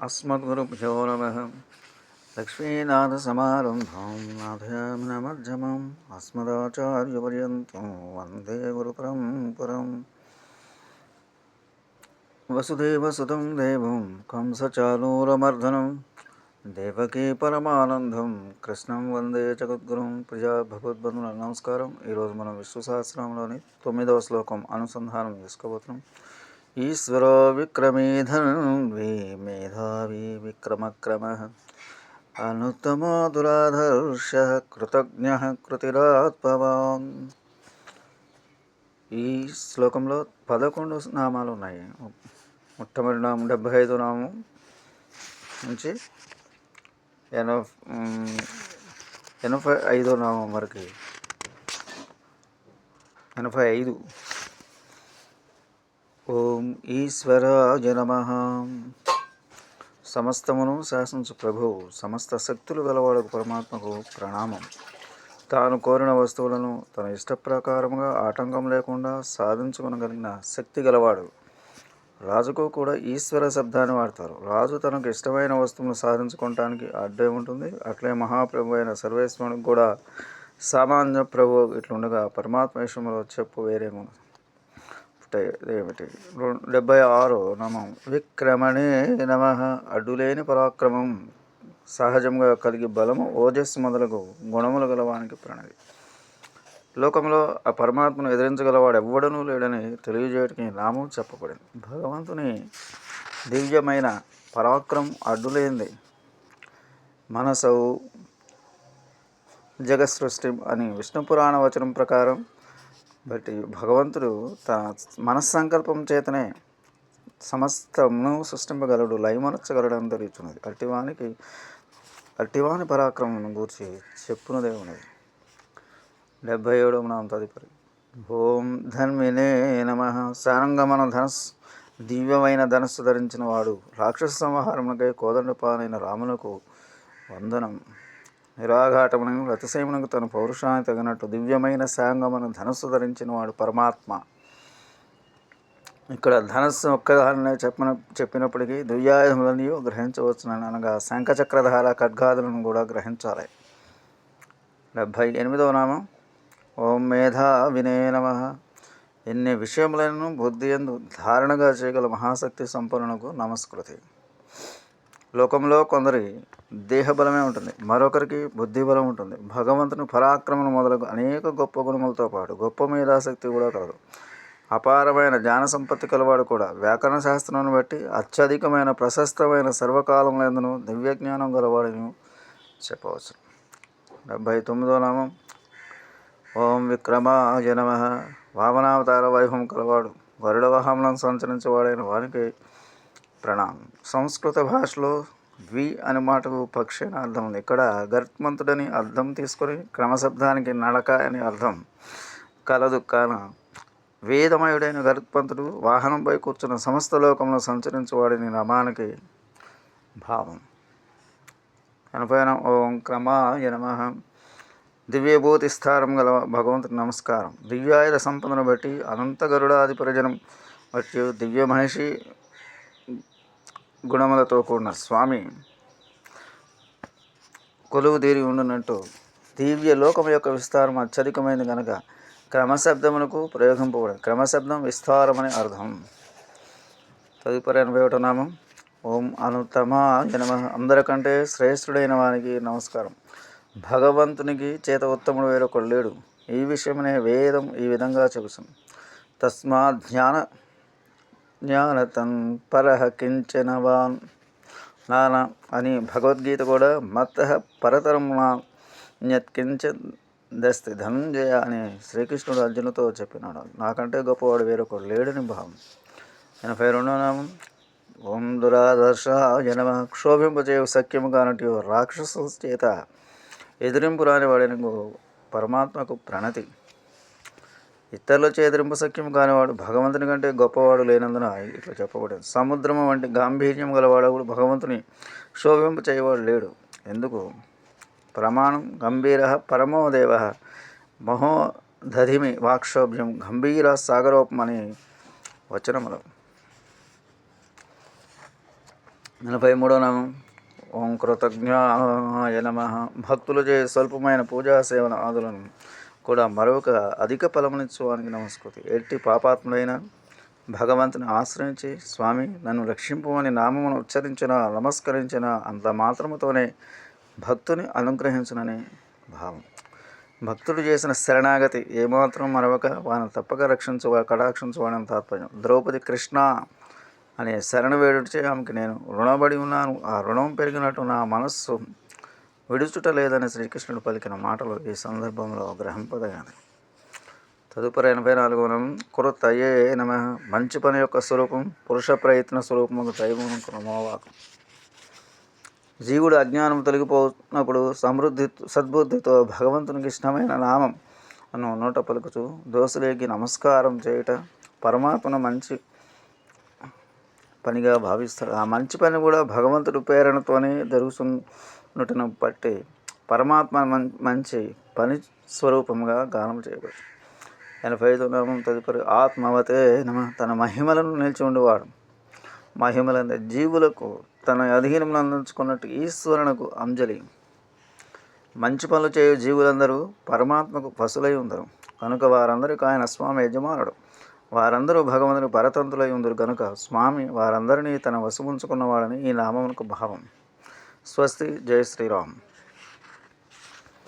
अस्मद्गुरुभ्यो नमः। लक्ष्मीनाथसमारम्भां नाथयामुनमध्यमम् अस्मदाचार्यपर्यन्तं वन्दे गुरुपरम्पराम्। वसुदेवसुतं देवं कंसचाणूरमर्दनं దేవకీ పరమానందం కృష్ణం వందే జగద్గురుం. ప్రజా భగవద్బంధువుల నమస్కారం. ఈరోజు మనం విష్ణు సహస్రనామంలోని 9వ శ్లోకం అనుసంధానం చేసుకోబోతున్నాం. ఈశ్వరో విక్రమేధన్వి మేధావి విక్రమక్రమ అనుత్తమో దురాధర్ష కృతజ్ఞ కృతిరాత్మవాన్. ఈ శ్లోకంలో 11 నామాలు ఉన్నాయి. మొట్టమొదటి నామం 75 నామం నుంచి 85 నామం వరకు 85. ఓం ఈశ్వరాయ నమః. సమస్తమును శాసించు ప్రభువు, సమస్త శక్తులు గలవాడు పరమాత్మకు ప్రణామం. తాను కోరిన వస్తువులను తన ఇష్టప్రకారముగా ఆటంకం లేకుండా సాధించుకొనగలిగిన శక్తి గలవాడు. రాజుకు కూడా ఈశ్వర శబ్దాన్ని వాడతారు. రాజు తనకు ఇష్టమైన వస్తువును సాధించుకోవటానికి అడ్డే ఉంటుంది. అట్లే మహాప్రభు అయిన సర్వేశ్వరునికి కూడా సామాన్య ప్రభు ఇట్లుండగా పరమాత్మ విషయంలో చెప్పు వేరేమో ఏమిటి. 76 నామం విక్రమణే నమః. అడ్డులేని పరాక్రమం సహజంగా కలిగి బలము ఓజస్సు మొదలగు గుణములు గలవానికి ప్రణవి. లోకంలో ఆ పరమాత్మను ఎదిరించగలవాడు ఎవ్వడనూ లేడని తెలియజేయడానికి నామం చెప్పబడింది. భగవంతుని దివ్యమైన పరాక్రమం అడ్డులేంది. మనసౌ జగత్సృష్టి అని విష్ణు పురాణ వచనం ప్రకారం బట్టి భగవంతుడు తన మనస్సంకల్పం చేతనే సమస్తమును సృష్టింపగలడు, లయమనర్చగలడు అని తెలుస్తున్నది. అట్టివాని పరాక్రమం గూర్చి చెప్పునదే ఉన్నది. 77వ నామం తదుపరి ఓం ధన్వినే నమః. శానంగమన ధనస్సు దివ్యమైన ధనస్సు ధరించిన వాడు, రాక్షస సంహారమునకై కోదండపానైన రామునకు వందనం. నిరాఘాటమునకు అతిశయమునకు తన పౌరుషానికి తగినట్టు దివ్యమైన శాంగమన ధనస్సు ధరించిన వాడు పరమాత్మ. ఇక్కడ ధనస్సు ఒక్కదాన్నే చెప్పినప్పటికీ దివ్యాయుధములని గ్రహించవచ్చునని, అనగా శంఖచక్రధార ఖడ్గాదులను కూడా గ్రహించాలి. 78వ నామం ఓం మేధావినే నమః. ఎన్ని విషయములను బుద్ధియందు ధారణగా చేయగల మహాశక్తి సంపన్నునకు నమస్కృతి. లోకంలో కొందరి దేహబలమే ఉంటుంది, మరొకరికి బుద్ధిబలం ఉంటుంది. భగవంతుని పరాక్రమణ మొదలగు అనేక గొప్ప గుణములతో పాటు గొప్ప మేధాశక్తి కూడా కలదు. అపారమైన జ్ఞాన సంపత్తి కలవాడు కూడా. వ్యాకరణ శాస్త్రాన్ని బట్టి అత్యధికమైన ప్రశస్తమైన సర్వకాలములందును దివ్యజ్ఞానం గలవాడని చెప్పవచ్చు. 79వ నామం ఓం విక్రమాయ నమః. వామనావతార వైభవం కలవాడు, గరుడ వాహనం సంచరించేవాడైన వానికి ప్రణామం. సంస్కృత భాషలో వి అనే మాటకు పక్షి అని అర్థం ఉంది. ఇక్కడ గరుత్మంతుడని అర్థం తీసుకొని క్రమశబ్దానికి నడక అని అర్థం కలదు. కాన వేదమయుడైన గరుత్మంతుడు వాహనంపై కూర్చున్న సమస్త లోకంలో సంచరించేవాడిని నామానికి భావం. 80వ ఓం క్రమాయ నమః. దివ్యభూతి స్థానం గల భగవంతుని నమస్కారం. దివ్యాయుధ సంపదను బట్టి అనంత గరుడాది ప్రజనం బట్టి దివ్య మహిషి గుణములతో కూడిన స్వామి కొలువు తీరి ఉండునట్టు దివ్య లోకం యొక్క విస్తారం అత్యధికమైనది కనుక క్రమశబ్దమునకు ప్రయోగింపబడింది. క్రమశబ్దం విస్తారమని అర్థం. తదుపరి 81వ నామం ఓం అనుత్తమాయ నమః. అందరికంటే శ్రేష్ఠుడైన వానికి నమస్కారం. భగవంతునికి చేత ఉత్తముడు వేరొకడు లేడు. ఈ విషయమనే వేదం ఈ విధంగా చెబుతుంది. తస్మాత్ జ్ఞానతన్ పరః కించనవాన్ నానా అని భగవద్గీత కూడా మత్తః పరతరం నాన్యత్కించిదస్తి ధనంజయ అని శ్రీకృష్ణుడు అర్జునుతో చెప్పినాడు. నాకంటే గొప్పవాడు వేరొకడు లేడని భావం. 82వ నామం ఓం దురాదర్శాయ నమః. క్షోభింపచేయు సఖ్యము కానటి రాక్షసుల చేత ఎదిరింపు రాని వాడిని పరమాత్మకు ప్రణతి. ఇతరులచే ఎదిరింపు సఖ్యం కానివాడు భగవంతుని కంటే గొప్పవాడు లేనందున ఇట్లా చెప్పబడింది. సముద్రము వంటి గాంభీర్యం గలవాడు భగవంతుని శోభింప చేయవాడు లేడు. ఎందుకు? ప్రమాణం గంభీర పరమో దేవ మహోదధిమి వాక్షోభ్యం గంభీర సాగరోపమని వచనములు. 43వ నామం ఓం కృతజ్ఞాయ నమః. భక్తులు చేసే స్వల్పమైన పూజా సేవన ఆదులను కూడా మరొక అధిక ఫలమునిచ్చువానికి నమస్కృతి. ఎట్టి పాపాత్ముడైన భగవంతుని ఆశ్రయించి స్వామి నన్ను రక్షింపుమని నామమును ఉచ్చరించిన నమస్కరించిన అంత మాత్రముతోనే భక్తుని అనుగ్రహించునని భావం. భక్తుడు చేసిన శరణాగతి ఏమాత్రం మరొక వారిని తప్పక కటాక్షించువాడని తాత్పర్యం. ద్రౌపది కృష్ణ అనే శరణ వేడుచే ఆమెకి నేను రుణపడి ఉన్నాను, ఆ రుణం పెరిగినట్టు నా మనస్సు విడుచుట లేదని శ్రీకృష్ణుడు పలికిన మాటలు ఈ సందర్భంలో గ్రహింపదగినది. తదుపరి 84వ నామం కురుతయే నమః. మంచి పని యొక్క స్వరూపం పురుష ప్రయత్న స్వరూపముకు దైవమునకు. జీవుడు అజ్ఞానం తొలగిపోతున్నప్పుడు సద్బుద్ధితో భగవంతునికి ఇష్టమైన నామం అను నోట పలుకుచు దోసులేకి నమస్కారం చేయుట పరమాత్మను మంచి పనిగా భావిస్తాడు. ఆ మంచి పని కూడా భగవంతుడి ప్రేరణతోనే జరుగుతున్నట్టును బట్టి పరమాత్మ మంచి పని స్వరూపంగా గానం చేయబడు. 85వ నామం తదుపరి ఆత్మవతే నమ. తన మహిమలను నిలిచి ఉండేవాడు. మహిమలంద జీవులకు తన అధీనంలో అందించుకున్నట్టు ఈశ్వరునకు అంజలి. మంచి పనులు చేయు జీవులందరూ పరమాత్మకు పశులై ఉందరు కనుక వారందరికీ ఆయన స్వామి యజమానుడు. వారందరూ భగవంతుని పరతంతులై ఉందరు కనుక స్వామి వారందరినీ తన వశముంచుకున్నవాడని ఈ నామమునకు భావం. స్వస్తి. జై శ్రీరామ్.